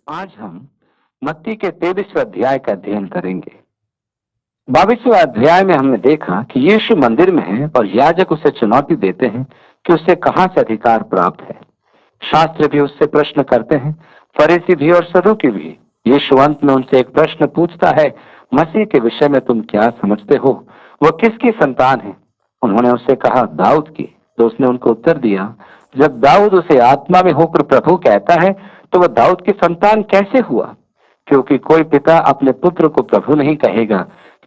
आज हम मत्ती के 23वें अध्याय का अध्ययन करेंगे। 22वें अध्याय में हमने देखा कि यीशु मंदिर में है और याजक उसे चुनौती देते हैं कि उसे कहां से अधिकार प्राप्त है। शास्त्र भी उससे प्रश्न करते हैं, फरीसी भी और सदूकी भी। यीशु अंत में उनसे एक प्रश्न पूछता है, मसीह के विषय में तुम क्या समझते हो, वह किसकी संतान है? उन्होंने उससे कहा, दाऊद की। तो उसने उनको उत्तर दिया, जब दाऊद उसे आत्मा में होकर प्रभु कहता है तो वह दाऊद की संतान कैसे हुआ? क्योंकि कोई पिता अपने पुत्र को प्रभु नहीं कहेगा,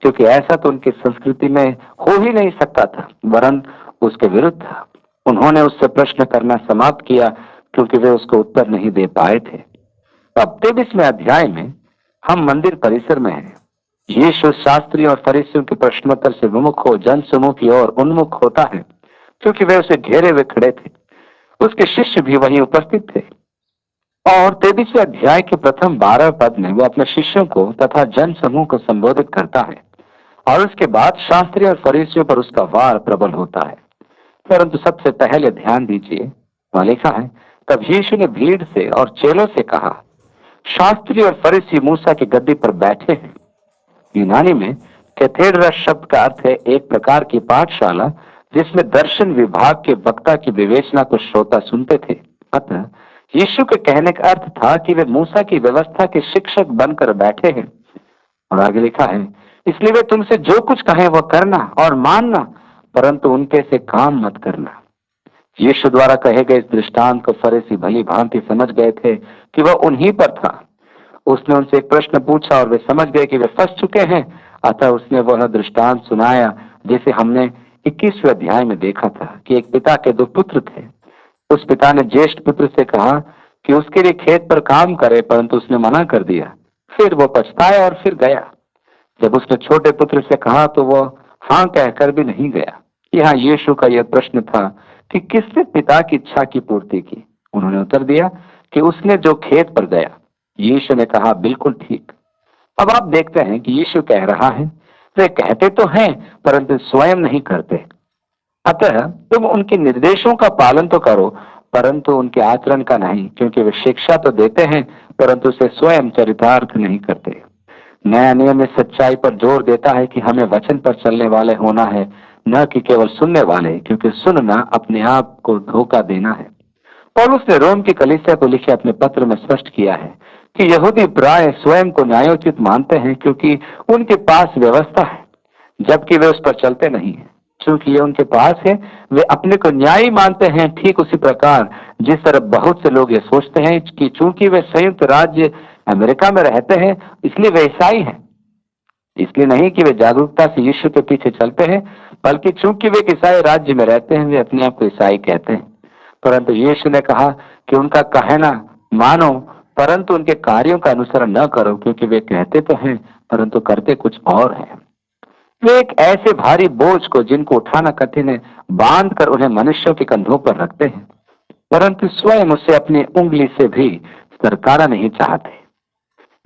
क्योंकि ऐसा तो उनकी संस्कृति में हो ही नहीं सकता था, वरन उसके विरुद्ध था। उन्होंने उससे प्रश्न करना समाप्त किया क्योंकि वे उसको उत्तर नहीं दे पाए थे। अब 23वें अध्याय में हम मंदिर परिसर में हैं। यीशु शास्त्री और फरीसियों के प्रश्नोत्तर से विमुख हो जन समूह की ओर उन्मुख होता है, क्योंकि वे उसे घेरे हुए खड़े थे। उसके शिष्य भी वहीं उपस्थित थे। और 23वें अध्याय के प्रथम 12 पद में वो अपने शिष्यों को तथा जन समूह को संबोधित करता है और उसके बाद शास्त्री और फरीसियों पर उसका वार प्रबल होता है। परंतु सबसे पहले ध्यान दीजिए, वहां लिखा है, तब यीशु ने भीड़ से और चेलों से कहा, शास्त्री और फरीसी मूसा की गद्दी पर बैठे हैं। यूनानी में कैथेड्रा शब्द का अर्थ है एक प्रकार की पाठशाला जिसमें दर्शन विभाग के वक्ता की विवेचना को श्रोता सुनते थे। अतः यीशु के कहने का अर्थ था कि वे मूसा की व्यवस्था के शिक्षक बनकर बैठे हैं। और आगे लिखा है, इसलिए वे तुमसे जो कुछ कहें वह करना और मानना, परंतु उनके से काम मत करना। यीशु द्वारा कहे गए इस दृष्टांत को फरीसी भली भांति समझ गए थे कि वह उन्हीं पर था। उसने उनसे एक प्रश्न पूछा और वे समझ गए कि वे फंस चुके हैं। अतः उसने वह दृष्टांत सुनाया जिसे हमने 21वें अध्याय में देखा था कि एक पिता के दो पुत्र थे। उस पिता ने ज्येष्ठ पुत्र से कहा कि उसके लिए खेत पर काम करे, परंतु उसने मना कर दिया। फिर वो पछताया और फिर गया। जब उसने छोटे पुत्र से कहा तो वो हाँ कहकर भी नहीं गया। यहाँ यीशु का यह प्रश्न था कि किसने पिता की इच्छा की पूर्ति की? उन्होंने उत्तर दिया कि उसने जो खेत पर गया। यीशु ने कहा, बिल्कुल ठीक। अब आप देखते हैं कि यीशु कह रहा है, वे कहते तो हैं परंतु स्वयं नहीं करते। अतः तुम उनके निर्देशों का पालन तो करो, परंतु उनके आचरण का नहीं, क्योंकि वे शिक्षा तो देते हैं परंतु उसे स्वयं चरितार्थ नहीं करते। नया नियम इस सच्चाई पर जोर देता है कि हमें वचन पर चलने वाले होना है, न कि केवल सुनने वाले, क्योंकि सुनना अपने आप को धोखा देना है। पौलुस ने रोम की कलीसिया को लिखे अपने पत्र में स्पष्ट किया है कि यहूदी प्राय स्वयं को न्यायोचित मानते हैं क्योंकि उनके पास व्यवस्था है, जबकि वे उस पर चलते नहीं हैं। चूंकि ये उनके पास है, वे अपने को न्यायी मानते हैं। ठीक उसी प्रकार जिस तरह बहुत से लोग ये सोचते हैं कि चूंकि वे संयुक्त राज्य अमेरिका में रहते हैं इसलिए वे ईसाई हैं। इसलिए नहीं कि वे जागरूकता से यीशु के पीछे चलते हैं, बल्कि चूंकि वे एक ईसाई राज्य में रहते हैं वे अपने आप को ईसाई कहते हैं। परंतु यीशु ने कहा कि उनका कहना मानो, परंतु उनके कार्यों का अनुसरण न करो, क्योंकि वे कहते तो हैं परंतु करते कुछ और हैं। वे एक ऐसे भारी बोझ को जिनको उठाना कठिन है बांध कर उन्हें मनुष्यों के कंधों पर रखते हैं, परंतु स्वयं उसे अपनी उंगली से भी सरकाना नहीं चाहते।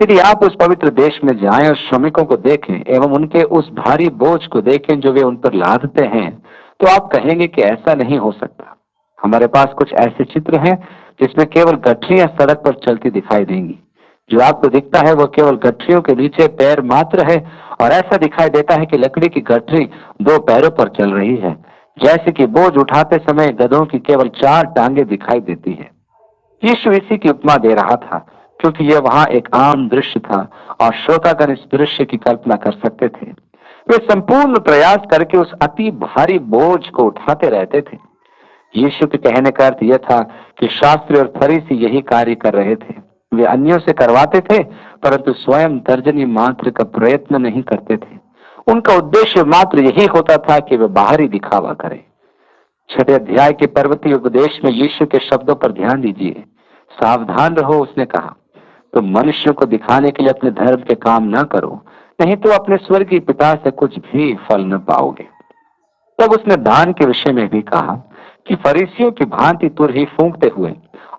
यदि आप उस पवित्र देश में जाएं और श्रमिकों को देखें एवं उनके उस भारी बोझ को देखें जो वे उन पर लादते हैं, तो आप कहेंगे कि ऐसा नहीं हो सकता। हमारे पास कुछ ऐसे चित्र हैं जिसमें केवल गठरियां सड़क पर चलती दिखाई देंगी। जो आपको दिखता है वह केवल गठरियों के नीचे पैर मात्र है, और ऐसा दिखाई देता है कि लकड़ी की गठरी दो पैरों पर चल रही है, जैसे कि बोझ उठाते समय गधों की केवल 4 टांगे दिखाई देती है। यीशु इसी की उपमा दे रहा था, क्योंकि यह वहां एक आम दृश्य था और श्रोतागण इस दृश्य की कल्पना कर सकते थे। वे संपूर्ण प्रयास करके उस अति भारी बोझ को उठाते रहते थे। यीशु के कहने का अर्थ यह था कि शास्त्री और फरीसी यही कार्य कर रहे थे। वे अन्यों से करवाते थे परंतु स्वयं तर्जनी मात्र का प्रयत्न नहीं करते थे। उनका उद्देश्य मात्र यही होता था कि वे बाहरी दिखावा करें। 6 अध्याय के पर्वतीय उपदेश में यीशु के शब्दों पर ध्यान दीजिए। सावधान रहो, उसने कहा, तुम मनुष्यों को दिखाने के लिए अपने धर्म के काम न करो, नहीं तो अपने स्वर्गीय पिता से कुछ भी फल न पाओगे। तब उसने दान के विषय में भी कहा कि फरीसियों की भांति तुरही फूंकते हुए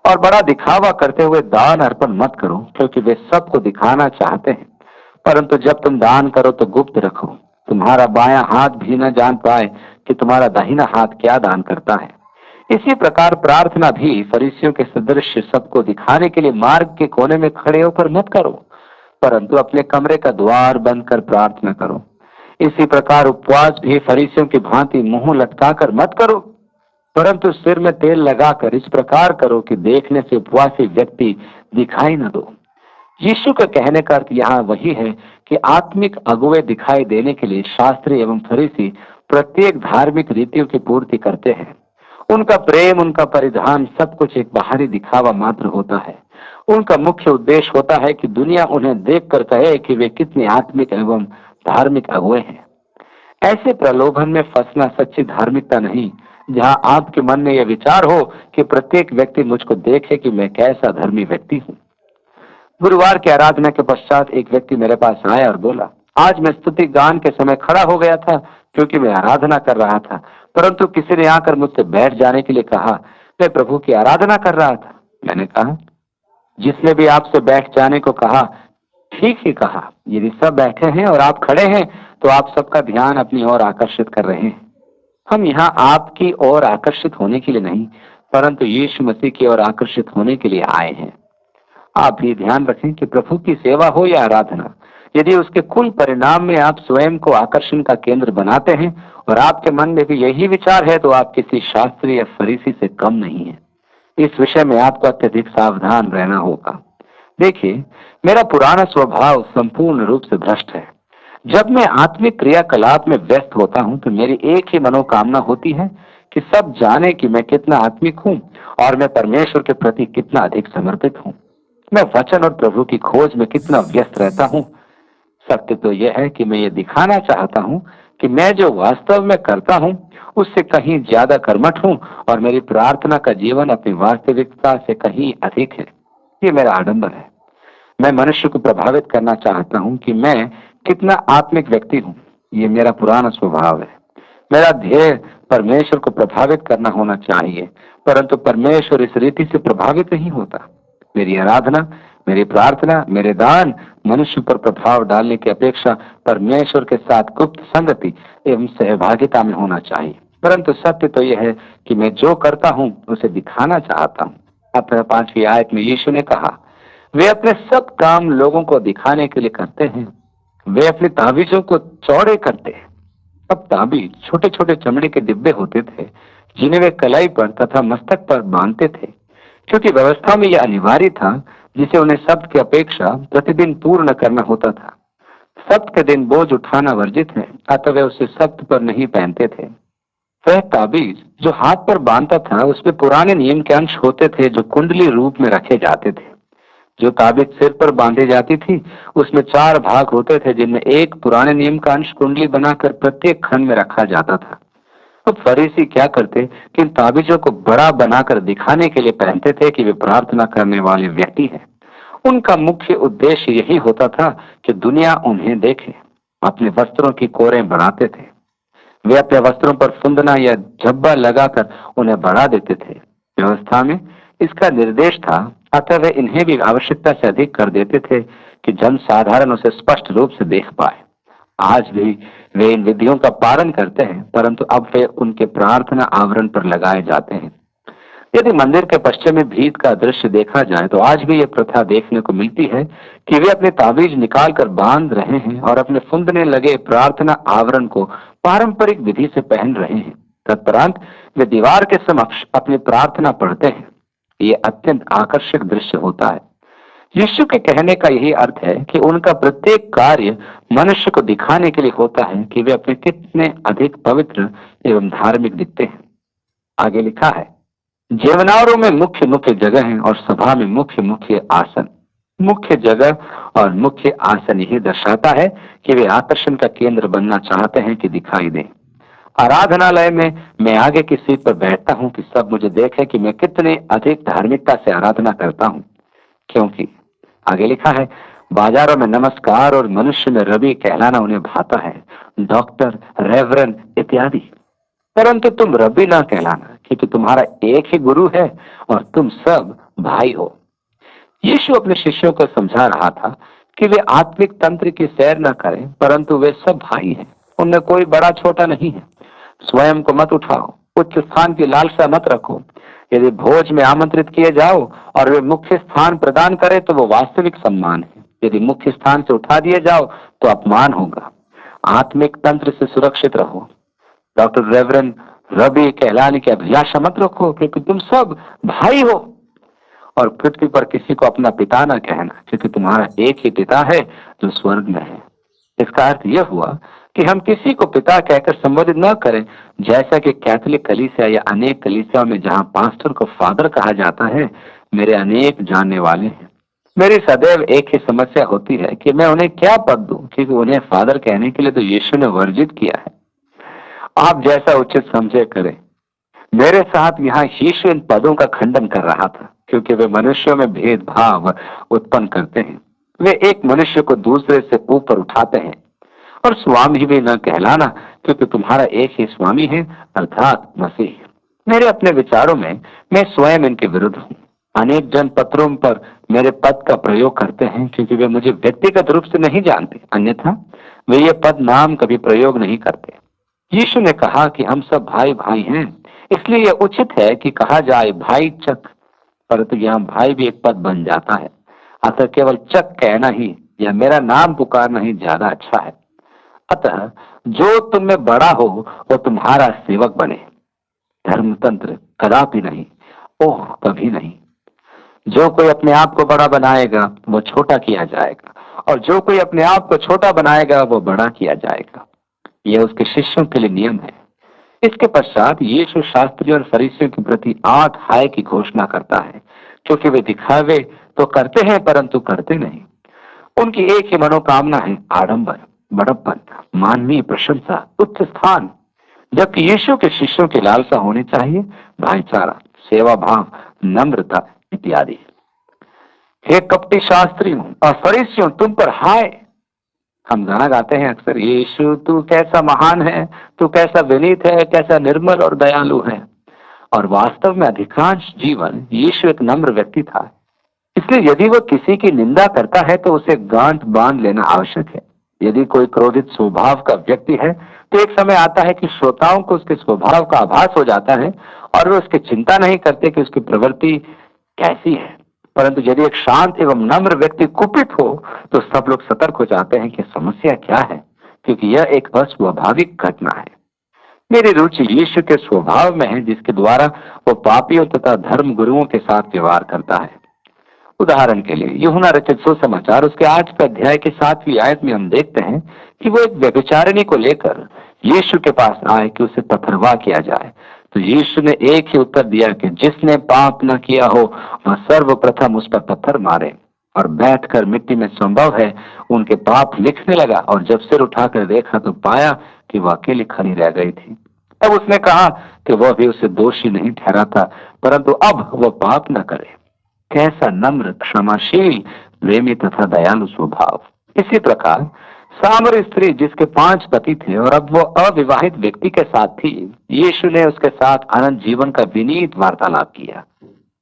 और बड़ा दिखावा करते हुए दान अर्पण मत करो, क्योंकि वे सबको दिखाना चाहते हैं। परंतु जब तुम दान करो तो गुप्त रखो, तुम्हारा बायां हाथ भी न जान पाए कि तुम्हारा दाहिना हाथ क्या दान करता है। इसी प्रकार प्रार्थना भी फरीसियों के सदृश सबको दिखाने के लिए मार्ग के कोने में खड़े होकर मत करो, परंतु अपने कमरे का द्वार बंद कर प्रार्थना करो। इसी प्रकार उपवास भी फरीसियों की भांति मुंह लटकाकर मत करो, परंतु सिर में तेल लगाकर इस प्रकार करो कि देखने से उपवासी व्यक्ति दिखाई न दो। यीशु के कहने का अर्थ यहाँ वही है कि आत्मिक अगुवे दिखाई देने के लिए शास्त्री एवं फरीसी प्रत्येक धार्मिक रीतियों की पूर्ति करते हैं। उनका प्रेम, उनका परिधान सब कुछ एक बाहरी दिखावा मात्र होता है। उनका मुख्य उद्देश्य होता है कि दुनिया उन्हें देखकर कहे कि वे कितने आत्मिक एवं धार्मिक अगुवे हैं। ऐसे प्रलोभन में फंसना सच्ची धार्मिकता नहीं, जहां आपके मन में यह विचार हो कि प्रत्येक व्यक्ति मुझको देखे कि मैं कैसा धर्मी व्यक्ति हूँ। गुरुवार की आराधना के पश्चात एक व्यक्ति मेरे पास आया और बोला, आज मैं स्तुति गान के समय खड़ा हो गया था क्योंकि मैं आराधना कर रहा था, परंतु किसी ने आकर मुझसे बैठ जाने के लिए कहा। मैं प्रभु की आराधना कर रहा था। मैंने कहा, जिसने भी आपसे बैठ जाने को कहा ठीक ही कहा। यदि सब बैठे हैं और आप खड़े हैं तो आप सबका ध्यान अपनी ओर आकर्षित कर रहे हैं। हम यहाँ आपकी ओर आकर्षित होने के लिए नहीं, परंतु यीशु मसीह की ओर आकर्षित होने के लिए आए हैं। आप भी ध्यान रखें कि प्रभु की सेवा हो या आराधना, यदि उसके कुल परिणाम में आप स्वयं को आकर्षण का केंद्र बनाते हैं और आपके मन में भी यही विचार है, तो आप किसी शास्त्री या फरीसी से कम नहीं है। इस विषय में आपको अत्यधिक सावधान रहना होगा। देखिए, मेरा पुराना स्वभाव संपूर्ण रूप से भ्रष्ट है। जब मैं आत्मिक क्रियाकलाप में व्यस्त होता हूँ तो मेरी एक ही मनोकामना होती है कि सब जाने कि मैं कितना आत्मिक हूँ और मैं परमेश्वर के प्रति कितना अधिक समर्पित हूँ। मैं वचन और प्रभु की खोज में कितना व्यस्त रहता हूँ। सत्य तो यह है कि मैं ये दिखाना चाहता हूँ कि मैं जो वास्तव में करता हूँ उससे कहीं ज्यादा कर्मठ हूँ और मेरी प्रार्थना का जीवन अपनी वास्तविकता से कहीं अधिक है। ये मेरा आडंबर है। मैं मनुष्य को प्रभावित करना चाहता हूँ कि मैं कितना आत्मिक व्यक्ति हूँ। ये मेरा पुराना स्वभाव है। मेरा ध्येय परमेश्वर को प्रभावित करना होना चाहिए, परंतु परमेश्वर इस रीति से प्रभावित नहीं होता। मेरी आराधना, मेरी प्रार्थना, मेरे दान मनुष्य पर प्रभाव डालने की अपेक्षा परमेश्वर के साथ गुप्त संगति एवं सहभागिता में होना चाहिए। परंतु सत्य तो यह है कि मैं जो करता हूँ उसे दिखाना चाहता हूँ। अतः 5वीं आयत में यीशु ने कहा, वे अपने सब काम लोगों को दिखाने के लिए करते हैं। वे अपने ताबीजों को चौड़े करते हैं। अब ताबीज छोटे छोटे चमड़े के डिब्बे होते थे जिन्हें वे कलाई पर तथा मस्तक पर बांधते थे, क्योंकि व्यवस्था में यह अनिवार्य था, जिसे उन्हें सब्त की अपेक्षा प्रतिदिन पूर्ण करना होता था। सब्त के दिन बोझ उठाना वर्जित है, अतः वे उसे सब्त पर नहीं पहनते थे। वह ताबीज जो हाथ पर बांधता था उसमें पुराने नियम के अंश होते थे जो कुंडली रूप में रखे जाते थे। जो ताबीज सिर पर बांधी जाती थी उसमें 4 भाग होते थे, जिनमें एक पुराने नियम का अंश कुंडली बनाकर प्रत्येक खंड में रखा जाता था। अब फरीसी क्या करते कि इन ताबीजों को बड़ा बनाकर दिखाने के लिए पहनते थे कि वे प्रार्थना करने वाले व्यक्ति हैं। उनका मुख्य उद्देश्य यही होता था कि दुनिया उन्हें देखे। अपने वस्त्रों की कोरें बढ़ाते थे। वे अपने वस्त्रों पर फुंदना या झब्बा लगाकर उन्हें बढ़ा देते थे। व्यवस्था में इसका निर्देश था, अतः वे इन्हें भी आवश्यकता से अधिक कर देते थे कि जन साधारण उसे स्पष्ट रूप से देख पाए। आज भी वे इन विधियों का पालन करते हैं, परंतु अब वे उनके प्रार्थना आवरण पर लगाए जाते हैं। यदि मंदिर के पश्चिमी भीत का दृश्य देखा जाए तो आज भी यह प्रथा देखने को मिलती है कि वे अपने ताबीज निकाल कर बांध रहे हैं और अपने फुंदने लगे प्रार्थना आवरण को पारंपरिक विधि से पहन रहे हैं। तत्परांत वे दीवार के समक्ष अपनी प्रार्थना पढ़ते हैं। ये अत्यंत आकर्षक दृश्य होता है। यीशु के कहने का यही अर्थ है कि उनका प्रत्येक कार्य मनुष्य को दिखाने के लिए होता है कि वे अपने कितने अधिक पवित्र एवं धार्मिक दिखते हैं। आगे लिखा है, जेवनारों में मुख्य मुख्य जगह है और सभा में मुख्य मुख्य आसन। मुख्य जगह और मुख्य आसन यही दर्शाता है कि वे आकर्षण का केंद्र बनना चाहते हैं कि दिखाई दें। आराधनालय में मैं आगे की सीट पर बैठता हूं कि सब मुझे देखें कि मैं कितने अधिक धार्मिकता से आराधना करता हूं, क्योंकि आगे लिखा है, बाजारों में नमस्कार और मनुष्य में रवि कहलाना उन्हें भाता है, डॉक्टर, रेवरन इत्यादि। परंतु तुम रबी ना कहलाना, क्योंकि तुम्हारा एक ही गुरु है और तुम सब भाई हो। यीशु अपने शिष्यों को समझा रहा था कि वे आत्मिक तंत्र की सैर न करें, परंतु वे सब भाई हैं। उनमें कोई बड़ा छोटा नहीं है। स्वयं को मत उठाओ, उच्च स्थान की लालसा मत रखो। यदि भोज में आमंत्रित किए जाओ और वे मुख्य स्थान प्रदान करें तो वो वास्तविक सम्मान है। यदि मुख्य स्थान से उठा दिए जाओ तो अपमान होगा। आत्मिक तंत्र से सुरक्षित रहो। डॉक्टर रेवरेंड रवि कहलाने की अभिलाषा मत रखो, क्योंकि तुम सब भाई हो। और पृथ्वी पर किसी को अपना पिता न कहना, क्योंकि तुम्हारा एक ही पिता है जो स्वर्ग में है। इसका अर्थ यह हुआ कि हम किसी को पिता कहकर संबोधित न करें, जैसा कि कैथोलिक कलीसिया या अनेक कलीसियाओं में जहां पास्टर को फादर कहा जाता है। मेरे अनेक जानने वाले हैं। मेरी सदैव एक ही समस्या होती है कि मैं उन्हें क्या पद दूं, क्योंकि उन्हें फादर कहने के लिए तो यीशु ने वर्जित किया है। आप जैसा उचित समझे करें। मेरे साथ यहाँ यीशु इन पदों का खंडन कर रहा था, क्योंकि वे मनुष्यों में भेदभाव उत्पन्न करते हैं। वे एक मनुष्य को दूसरे से ऊपर उठाते हैं। और स्वामी भी न कहलाना, क्योंकि तुम्हारा एक ही स्वामी है, अर्थात मसीह। मेरे अपने विचारों में मैं स्वयं इनके विरुद्ध हूँ। अनेक जन पत्रों पर मेरे पद का प्रयोग करते हैं, क्योंकि वे मुझे व्यक्तिगत रूप से नहीं जानते, अन्यथा वे ये पद नाम कभी प्रयोग नहीं करते। यीशु ने कहा कि हम सब भाई भाई हैं, इसलिए यह उचित है कि कहा जाए भाई चक, परंतु यहाँ भाई भी एक पद बन जाता है। अतः केवल चक कहना ही या मेरा नाम पुकारना ही ज्यादा अच्छा है। अतः जो तुम में बड़ा हो वो तुम्हारा सेवक बने। धर्मतंत्र कदापि नहीं, ओह कभी नहीं। जो कोई अपने आप को बड़ा बनाएगा वो छोटा किया जाएगा, और जो कोई अपने आप को छोटा बनाएगा वो बड़ा किया जाएगा। यह उसके शिष्यों के लिए नियम है। इसके पश्चात यीशु शास्त्रियों और फरीसियों के प्रति 8 हाय की घोषणा करता है, क्योंकि वे दिखावे तो करते हैं परंतु करते नहीं। उनकी एक ही मनोकामना है, आडंबर, बड़प्पन, मानवीय प्रशंसा, उच्च स्थान। जबकि यीशु के शिष्यों की लालसा होनी चाहिए भाईचारा, सेवा भाव, नम्रता इत्यादि। हे कपटी शास्त्रियों और फरीसियों, तुम पर हाय। हम गाना गाते हैं अक्सर, यीशु तू कैसा महान है, तू कैसा विनीत है, कैसा निर्मल और दयालु है। और वास्तव में अधिकांश जीवन यीशु एक नम्र व्यक्ति था। इसलिए यदि वह किसी की निंदा करता है तो उसे गांठ बांध लेना आवश्यक है। यदि कोई क्रोधित स्वभाव का व्यक्ति है तो एक समय आता है कि श्रोताओं को उसके स्वभाव का आभास हो जाता है और वे उसकी चिंता नहीं करते कि उसकी प्रवृत्ति कैसी है। परंतु यदि एक शांत एवं नम्र व्यक्ति कुपित हो तो सब लोग सतर्क हो जाते हैं कि समस्या क्या है, क्योंकि यह एक अस्वाभाविक घटना है। मेरी रुचि यीशु के स्वभाव में है, जिसके द्वारा वो पापियों तथा धर्म गुरुओं के साथ व्यवहार करता है। उदाहरण के लिए यूहन्ना रचित सुसमाचार उसके 8 अध्याय के 7वीं आयत में हम देखते हैं कि वो एक व्यभिचारिणी को लेकर यीशु के पास आए कि उसे पथरवाह किया जाए। तो यीशु ने एक ही उत्तर दिया कि जिसने पाप न किया हो वह सर्वप्रथम उस पर पत्थर मारे। और बैठकर मिट्टी में संभव है उनके पाप लिखने लगा, और जब सिर उठाकर देखा तो पाया कि वह अकेली खड़ी रह गई थी। तब उसने कहा कि वह भी उसे दोषी नहीं ठहराता, परंतु अब वह पाप न करे। कैसा नम्र, क्षमाशील, प्रेमी तथा दयालु स्वभाव। इसी प्रकार सामरी स्त्री जिसके 5 पति थे और अब वो अविवाहित व्यक्ति के साथ थी, यीशु ने उसके साथ अनंत जीवन का विनीत वार्तालाप किया।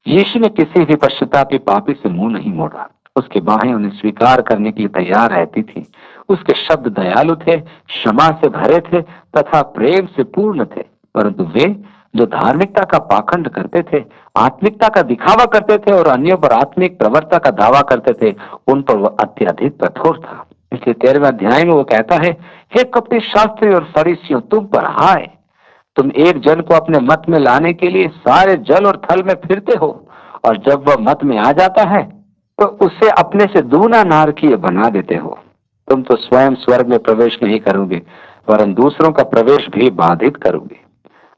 यीशु ने किसी भी पश्चातापी पापी से मुंह नहीं मोड़ा। उसकी बाहें उन्हें स्वीकार करने के लिए तैयार रहती थी। उसके शब्द दयालु थे, क्षमा से भरे थे तथा प्रेम से पूर्ण थे। परंतु वे जो धार्मिकता का पाखंड करते थे, आत्मिकता का दिखावा करते थे और अन्यों पर आत्मिक प्रवृत्ता का दावा करते थे, उन पर वह अत्यधिक कठोर था। इसलिए 13वें अध्याय में वो कहता है, हे कपटी शास्त्री और फरीसियों, तुम पर हाय। तुम एक जन को अपने मत में लाने के लिए सारे जल और थल में फिरते हो, और जब वह मत में आ जाता है तो उसे अपने से दूना नारकीय बना देते हो। तुम तो स्वयं स्वर्ग में प्रवेश नहीं करोगे, वरन दूसरों का प्रवेश भी बाधित करोगे।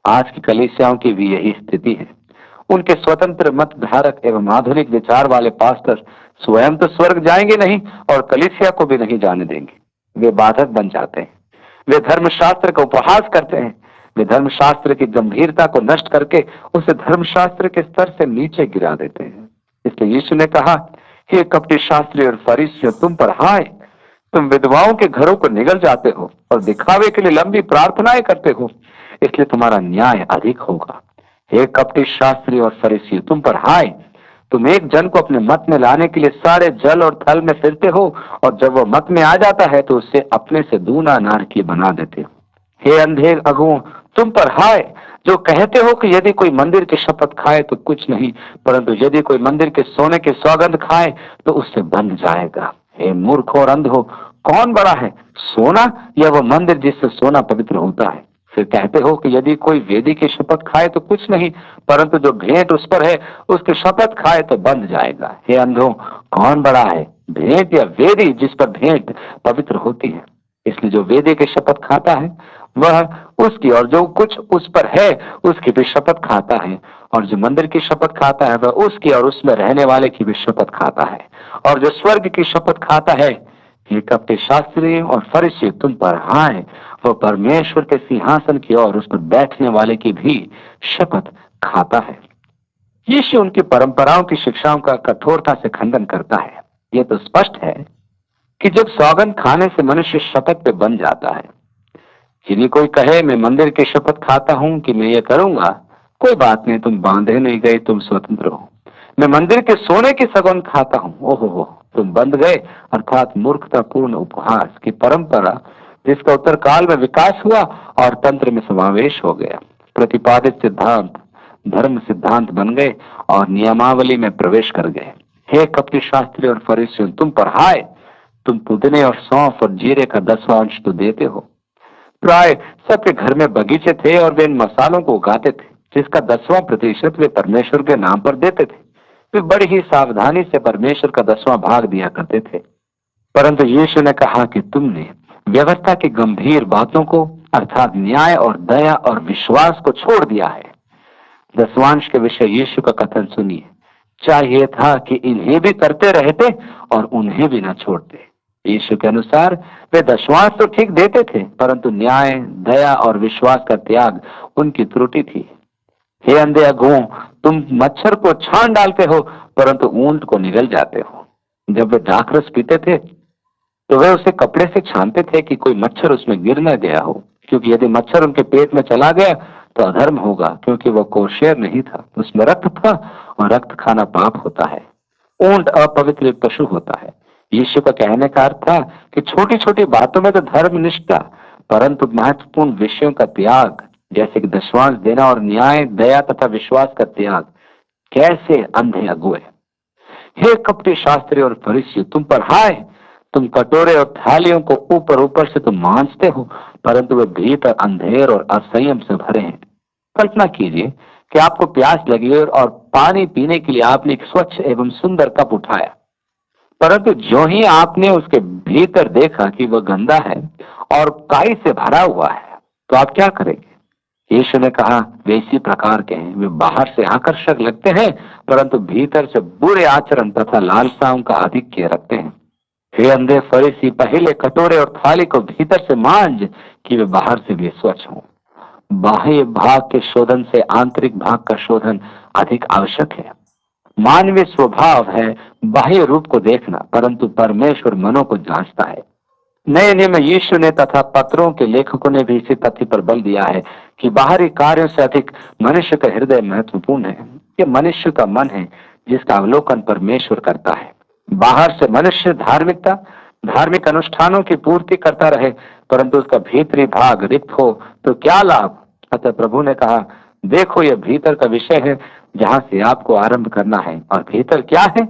आज की कलीसियाओं की भी यही स्थिति है। उनके स्वतंत्र मत धारक एवं आधुनिक विचार वाले पास्टर स्वयं तो स्वर्ग जाएंगे नहीं और कलीसिया को भी नहीं जाने देंगे। वे बाधक बन जाते हैं। वे धर्मशास्त्र का उपहास करते हैं। वे धर्मशास्त्र की गंभीरता को नष्ट करके उसे धर्मशास्त्र के स्तर से नीचे गिरा देते हैं। इसलिए यीशु ने कहा, हे कपटी शास्त्री और फरीसियों, तुम पर हाय। तुम विधवाओं के घरों को निगल जाते हो और दिखावे के लिए लंबी प्रार्थनाएं करते हो, इसलिए तुम्हारा न्याय अधिक होगा। हे कपटी शास्त्री और फरीसी, तुम पर हाय। तुम एक जन को अपने मत में लाने के लिए सारे जल और थल में फिरते हो, और जब वो मत में आ जाता है तो उससे अपने से दूना नारकीय बना देते हो। हे अंधे अगुओं, तुम पर हाय, जो कहते हो कि यदि कोई मंदिर की शपथ खाए तो कुछ नहीं, परंतु यदि कोई मंदिर के सोने की सौगंध खाए तो उससे बंध जाएगा। हे मूर्ख और अंध हो, कौन बड़ा है, सोना या वह मंदिर जिससे सोना पवित्र होता है? फिर कहते हो कि यदि कोई वेदी की शपथ खाए तो कुछ नहीं, परंतु जो भेंट उस पर है उसकी शपथ खाए तो बंध जाएगा। हे अंधो, कौन बड़ा है, भेंट या वेदी जिस पर भेंट पवित्र होती है? इसलिए जो वेदी की शपथ खाता है वह उसकी, और जो कुछ उस पर है उसकी भी शपथ खाता है, और जो मंदिर की शपथ खाता है वह उसकी और उसमें रहने वाले की भी शपथ खाता है। और जो स्वर्ग की शपथ खाता है, ये कपटी शास्त्री और फरीसी, तुम पर हाय, वो परमेश्वर के सिंहासन की और उस पर बैठने वाले की भी शपथ खाता है। यीशु उनकी परंपराओं की शिक्षाओं का कठोरता से खंडन करता है। ये तो स्पष्ट है कि जब सौगंध खाने से मनुष्य शपथ पे बन जाता है, यदि कोई कहे मैं मंदिर की शपथ खाता हूं कि मैं ये करूंगा, कोई बात नहीं, तुम बांधे नहीं गए, तुम स्वतंत्र हो। मैं मंदिर के सोने की सौगंध खाता हूं, ओहो हो, तुम बंध गए, अर्थात मूर्खतापूर्ण उपहास की परंपरा जिसका उत्तर काल में विकास हुआ और तंत्र में समावेश हो गया। प्रतिपादित सिद्धांत धर्म सिद्धांत बन गए और नियमावली में प्रवेश कर गए। हे कपटी शास्त्री और फरीसियों, तुम पर हाय, तुम पुदीने और सौंफ और जीरे का 10वां अंश तो देते हो। प्राय सबके घर में बगीचे थे और वे इन मसालों को उगाते थे, जिसका 10वां प्रतिशत वे परमेश्वर के नाम पर देते थे। वे बड़ी ही सावधानी से परमेश्वर का 10वां भाग दिया करते थे। परंतु यीशु ने कहा कि तुमने व्यवस्था की गंभीर बातों को, अर्थात न्याय और दया और विश्वास को छोड़ दिया है। 10वांश के विषय यीशु का कथन सुनिए, चाहिए था कि इन्हें भी करते रहते और उन्हें भी न छोड़ते। यीशु के अनुसार वे 10वांश तो ठीक देते थे, परंतु न्याय, दया और विश्वास का त्याग उनकी त्रुटि थी। हे अंधे अगुओं, तुम मच्छर को छान डालते हो परंतु ऊंट को निगल जाते हो। जब वे दाखरस पीते थे तो वे उसे कपड़े से छानते थे कि कोई मच्छर उसमें गिर न गया हो, क्योंकि यदि मच्छर उनके पेट में चला गया तो अधर्म होगा, क्योंकि वह कोशेर नहीं था, उसमें रक्त था और रक्त खाना पाप होता है। ऊंट अपवित्र पशु होता है। यीशु का कहने का अर्थ था कि छोटी छोटी बातों में तो धर्मनिष्ठा, परंतु महत्वपूर्ण विषयों का त्याग, जैसे कि 10वांश देना और न्याय, दया तथा विश्वास का त्याग, कैसे अंधे अगुए। हे कपटी शास्त्री और फरीसी, तुम पर हाय, तुम कटोरे और थालियों को ऊपर ऊपर से तो मांजते हो, परंतु वे भीतर अंधेर और असंयम से भरे हैं। कल्पना कीजिए कि आपको प्यास लगी और पानी पीने के लिए आपने एक स्वच्छ एवं सुंदर कप उठाया, परंतु जो ही आपने उसके भीतर देखा कि वह गंदा है और काई से भरा हुआ है, तो आप क्या करेंगे? यीशु ने कहा, वे इसी प्रकार के हैं, वे बाहर से आकर्षक लगते हैं परंतु भीतर से बुरे आचरण तथा लालसाओं का आधिक्य रखते हैं। हे अंधे फरीसी, पहले कटोरे और थाली को भीतर से मांज कि वे बाहर से भी स्वच्छ हों। बाह्य भाग के शोधन से आंतरिक भाग का शोधन अधिक आवश्यक है। मानवीय स्वभाव है बाह्य रूप को देखना, परंतु परमेश्वर मनों को जांचता है। नए नियम में यीशु ने तथा पत्रों के लेखकों ने भी इसी तथ्य पर बल दिया है कि बाहरी कार्यों से अधिक मनुष्य का हृदय महत्वपूर्ण है। ये मनुष्य का मन है जिसका अवलोकन परमेश्वर करता है। बाहर से मनुष्य धार्मिकता, धार्मिक अनुष्ठानों की पूर्ति करता रहे, परंतु उसका भीतरी भाग रिक्त हो तो क्या लाभ। अतः प्रभु ने कहा, देखो यह भीतर का विषय है जहां से आपको आरंभ करना है, और भीतर क्या है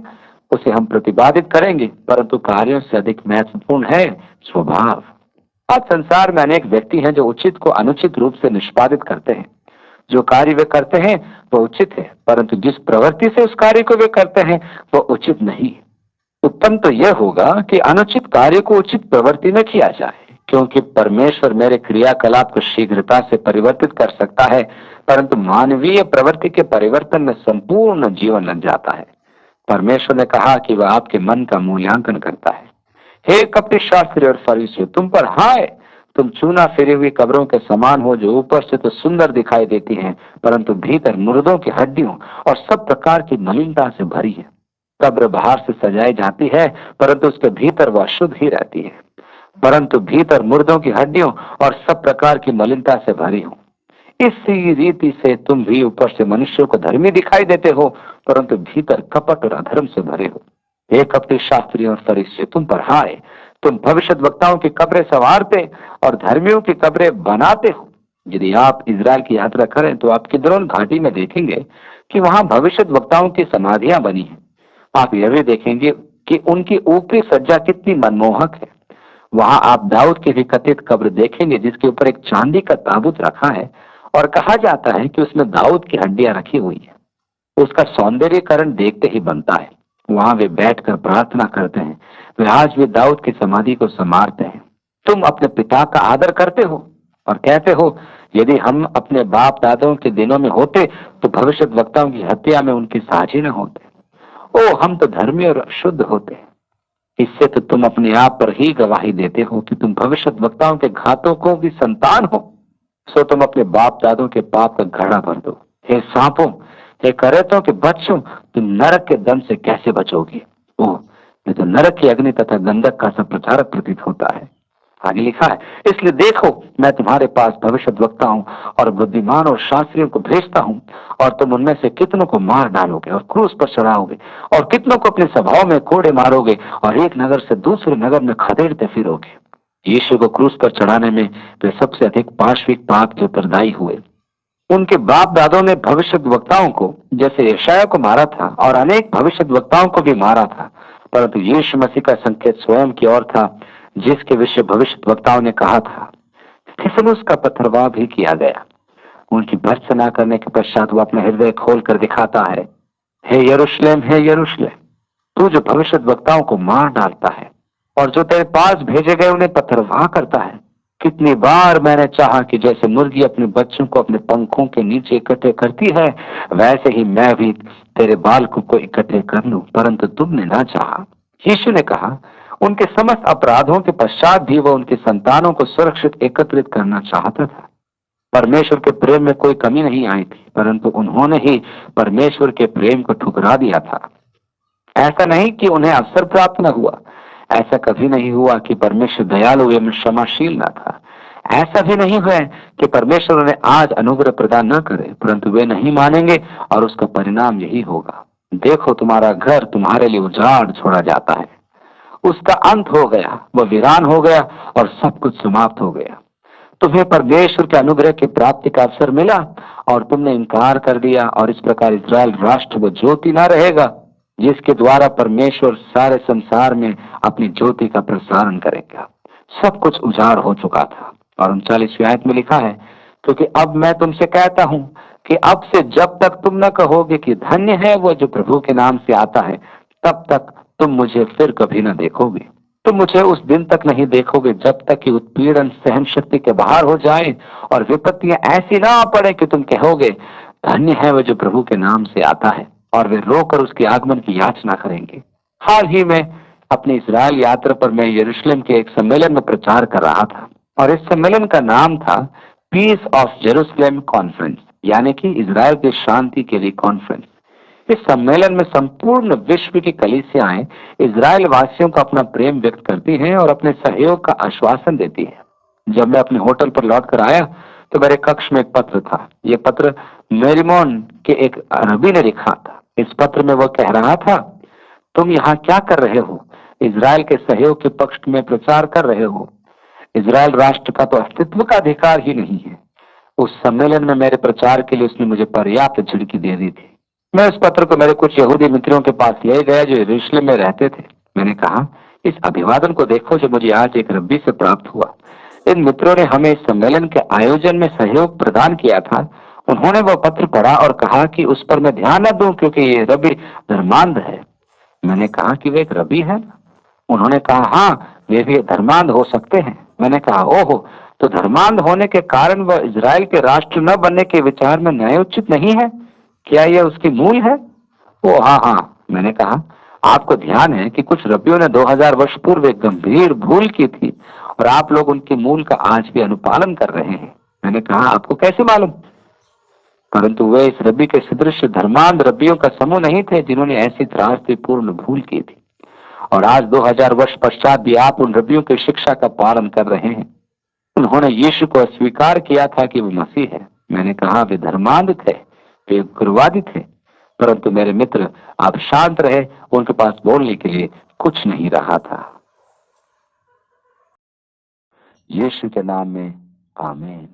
उसे हम प्रतिपादित करेंगे, परंतु कार्यों से अधिक महत्वपूर्ण है स्वभाव। आज संसार में अनेक व्यक्ति हैं जो उचित को अनुचित रूप से निष्पादित करते हैं। जो कार्य वे करते हैं वह उचित है, परंतु जिस प्रवृत्ति से उस कार्य को वे करते हैं वह उचित नहीं। उत्तम तो यह होगा कि अनुचित कार्य को उचित प्रवृत्ति में किया जाए, क्योंकि परमेश्वर मेरे क्रियाकलाप को शीघ्रता से परिवर्तित कर सकता है, परंतु मानवीय प्रवृत्ति के परिवर्तन में संपूर्ण जीवन लग जाता है। परमेश्वर ने कहा कि वह आपके मन का मूल्यांकन करता है। हे कपटी शास्त्री और फरीसियों, तुम पर हाय, तुम चूना फेरी हुई कब्रों के समान हो, जो ऊपर से तो सुंदर दिखाई देती हैं, परंतु भीतर मुर्दों की हड्डियों और सब प्रकार की मलिनता से भरी है। कब्र बाहर से सजाई जाती है, परंतु उसके भीतर वह शुद्ध ही रहती है, परंतु भीतर मुर्दों की हड्डियों और सब प्रकार की मलिनता से भरी हो। इसी रीति से तुम भी ऊपर से मनुष्यों को धर्मी दिखाई देते हो, परंतु भीतर कपट और अधर्म से भरे हो। हे कपटी शास्त्री और फरीसी, तुम पर हाय, तुम भविष्यद्वक्ताओं की कब्रें संवारते और धर्मियों की कब्रें बनाते हो। यदि आप इजराइल की यात्रा करें तो आप किद्रोन घाटी में देखेंगे कि वहां भविष्यद्वक्ताओं की समाधियां बनी हैं। आप यह भी देखेंगे कि उनकी ऊपरी सज्जा कितनी मनमोहक है। वहां आप दाऊद की भी कथित कब्र देखेंगे जिसके ऊपर एक चांदी का ताबूत रखा है और कहा जाता है कि उसमें दाऊद की हड्डियां रखी हुई है। उसका सौंदर्यकरण देखते ही बनता है। वहां वे बैठकर प्रार्थना करते हैं। वे आज भी दाऊद की समाधि को संवारते हैं। तुम अपने पिता का आदर करते हो और कहते हो, यदि हम अपने बाप दादाओं के दिनों में होते तो भविष्यद्वक्ताओं की हत्या में उनकी साझी न होते। ओ, हम तो धर्मी और शुद्ध होते। इससे तो तुम अपने आप पर ही गवाही देते हो कि तुम भविष्यद्वक्ताओं के घातकों की संतान हो। सो तुम अपने बाप दादों के पाप का घड़ा भर दो। हे सांपों, हे करेतों के बच्चों, तुम नरक के दम से कैसे बचोगे? ओह, ये तो नरक की अग्नि तथा गंधक का सब प्रचारक प्रतीत होता है। आगे लिखा है, इसलिए देखो, मैं तुम्हारे पास भविष्यद्वक्ताओं और बुद्धिमान और शास्त्रियों को भेजता हूँ, और तुम उनमें से कितनों को मार डालोगे और क्रूस पर चढ़ाओगे, और कितनों को अपने सभाओं में कोड़े मारोगे, और एक नगर से दूसरे नगर में खदेड़ते फिरोगे। यीशु को क्रूस पर चढ़ाने में वे सबसे अधिक पार्श्विक पाप के उत्तरदायी हुए। उनके बाप दादों ने भविष्यद्वक्ताओं को, जैसे यशायाह को मारा था और अनेक भविष्यद्वक्ताओं को भी मारा था, परंतु यीशु मसीह का संकेत स्वयं की ओर था, जिसके विषय भविष्यद्वक्ताओं ने कहा था। स्तिफनुस का पथरवाह भी किया गया। उनकी भर्त्सना करने के पश्चात वो अपना हृदय खोल कर दिखाता है, हे यरूशलेम, हे यरूशलेम, तू जो भविष्यद्वक्ताओं को मार डालता है और जो तेरे पास भेजे गए उन्हें पथरवाह करता है। कितनी बार मैंने चाहा कि जैसे मुर्गी अपने बच्चों को अपने पंखों के नीचे इकट्ठे करती है, वैसे ही मैं भी तेरे बालकों को इकट्ठे कर लूं, परंतु तुमने ना चाहा। यीशु ने कहा, उनके समस्त अपराधों के पश्चात भी वह उनकी संतानों को सुरक्षित एकत्रित करना चाहता था। परमेश्वर के प्रेम में कोई कमी नहीं आई थी, परंतु उन्होंने ही परमेश्वर के प्रेम को ठुकरा दिया था। ऐसा नहीं कि उन्हें अवसर प्राप्त न हुआ, ऐसा कभी नहीं हुआ कि परमेश्वर दयालु एवं क्षमाशील न था। ऐसा भी नहीं हुआ कि परमेश्वर उन्हें आज अनुग्रह प्रदान न करे, परंतु वे नहीं मानेंगे और उसका परिणाम यही होगा। देखो, तुम्हारा घर तुम्हारे लिए उजाड़ छोड़ा जाता है। उसका अंत हो गया, वह वीरान हो गया और सब कुछ समाप्त हो गया। तुम्हें परमेश्वर के अनुग्रह की प्राप्ति का अवसर मिला और तुमने इनकार कर दिया, और इस प्रकार इस्राएल राष्ट्र वो ज्योति ना रहेगा जिसके द्वारा परमेश्वर सारे संसार में अपनी ज्योति का प्रसारण करेगा। सब कुछ उजाड़ हो चुका था। और 39वीं आयत में लिखा है, क्योंकि अब मैं तुमसे कहता हूं कि अब से जब तक तुम न कहोगे कि धन्य है वो जो प्रभु के नाम से आता है, तब तक तुम मुझे फिर कभी न देखोगे। तुम मुझे उस दिन तक नहीं देखोगे जब तक कि उत्पीड़न सहन शक्ति के बाहर हो जाए और विपत्तियां ऐसी ना आ पड़े कि तुम कहोगे, धन्य है वो जो प्रभु के नाम से आता है, और वे रोकर उसके आगमन की याचना करेंगे। हाल ही में अपनी इजराइल यात्रा पर मैं यरूशलेम के एक सम्मेलन में प्रचार कर रहा था, और इस सम्मेलन का नाम था पीस ऑफ जेरूसलेम कॉन्फ्रेंस, यानी कि इजराइल की शांति के लिए कॉन्फ्रेंस। इस सम्मेलन में संपूर्ण विश्व की कलीसियाएं इजराइल वासियों को अपना प्रेम व्यक्त करती हैं और अपने सहयोग का आश्वासन देती हैं। जब मैं अपने होटल पर लौट कर आया तो मेरे कक्ष में एक पत्र था। यह पत्र मेरीमोन के एक अरबी ने लिखा था। इस पत्र में वह कह रहा था, तुम यहाँ क्या कर रहे हो? इजराइल के सहयोग के पक्ष में प्रचार कर रहे हो। इजराइल राष्ट्र का तो अस्तित्व का अधिकार ही नहीं है। उस सम्मेलन में मेरे प्रचार के लिए उसने मुझे पर्याप्त झिड़की दे दी थी। मैं उस पत्र को मेरे कुछ यहूदी मित्रों के पास ले गया जो यरूशलेम में रहते थे। मैंने कहा, इस अभिवादन को देखो जो मुझे आज एक रब्बी से प्राप्त हुआ। इन मित्रों ने हमें इस सम्मेलन के आयोजन में सहयोग प्रदान किया था। उन्होंने वह पत्र पढ़ा और कहा कि उस पर मैं ध्यान न दूं क्योंकि ये रब्बी धर्मांध है। मैंने कहा कि वे एक रब्बी है? उन्होंने कहा, हाँ, वे भी धर्मांध हो सकते हैं। मैंने कहा, ओहो, तो धर्मांध होने के कारण वह इजराइल के राष्ट्र न बनने के विचार में न्यायोचित नहीं है? क्या यह उसकी मूल है? ओ हाँ हाँ, मैंने कहा, आपको ध्यान है कि कुछ रब्बियों ने 2000 वर्ष पूर्व एक गंभीर भूल की थी और आप लोग उनकी मूल का आज भी अनुपालन कर रहे हैं। मैंने कहा, आपको कैसे मालूम? परंतु वे इस रब्बी के सदृश धर्मांध रब्बियों का समूह नहीं थे जिन्होंने ऐसी त्रासदीपूर्ण भूल की थी। और आज 2000 वर्ष पश्चात भी आप उन रब्बियों की शिक्षा का पालन कर रहे हैं। उन्होंने यीशु को अस्वीकार किया था कि वो मसीह है। मैंने कहा, वे धर्मांध थे, वे उग्रवादी थे। परंतु मेरे मित्र, आप शांत रहे, उनके पास बोलने के लिए कुछ नहीं रहा था। यीशु के नाम में आमीन।